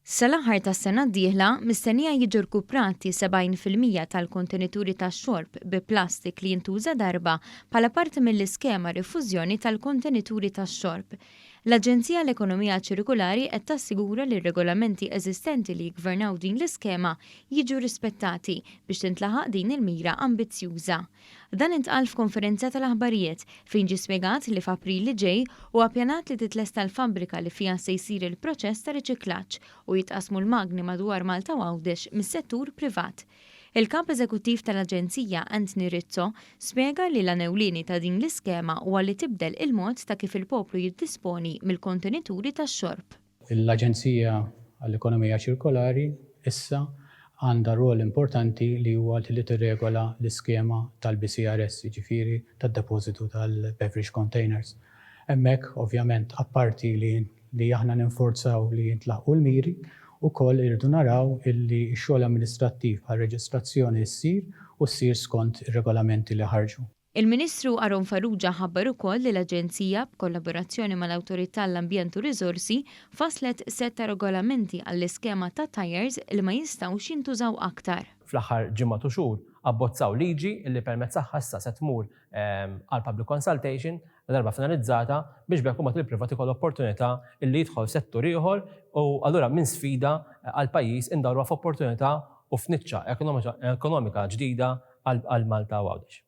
Sal-aħħar tas-sena d-dieħla mistennija jiġu rkuprati 70% tal-kontenituri tax-xorb bi plastik li jintuża darba bħala parti mill-iskema rifużjoni tal-kontenituri tax-xorb. L-Aġenzija l-Ekonomija Ċirkulari qed tassigura li r-regolamenti eżistenti li jgvernaw din l-iskema jiġu rispettati biex tintlaħaq din il-mira ambizzjuża. Dan intqal f'konferenza tal-aħbarijiet fejn ġie spjegat li f'April li ġej huwa ppjanat li titlesta l-fabbrika li fiha se jsir il-proċess ta' riċiklaġġ u jitqasmu l-magni madwar Malta u Għawdex mis-settur privat. Il-kap eżekuttiv tal-Aġenzija Anthony Rizzo spjega li l-għanewlieni ta' din l-iskema huwa li tibdel il-mod ta' kif il-poplu jiddisponi mill-kontenituri tax-xorb. L-Aġenzija għall-Ekonomija Ċirkolari issa għandha rol importanti li huwa li tirregola l-iskema tal-BCRS, jiġifieri tad-depożitu tal-beverage containers. Hemmhekk ovvjament apparti li aħna ninforzaw li jintlaħqu l-miri, ukoll irridu naraw illi x-xogħol amministrattiv għar-reġistrazzjoni ssir u ssir skont ir-regolamenti li ħarġu. Il-Ministru Aron Farrugia ħabbar ukoll li l-Aġenzija b'kollaborazzjoni mal-Awtorità tal-Ambjent u Riżorsi faslet setta regolamenti għall-iskema ta' tires li ma jistgħux jintużaw aktar. Fl-aħħar ġimgħa u xhur abbozzaw liġi li permezz tagħha issa se tmur għal public consultation darba finalizzata biex bekk huma il-privat ikoll opportunità li jidħol settur ieħor u allura minn sfida għal pajjiż indawruha f'opportunità u f'niċċa ekonomika ġdida għal Malta u Għawdex.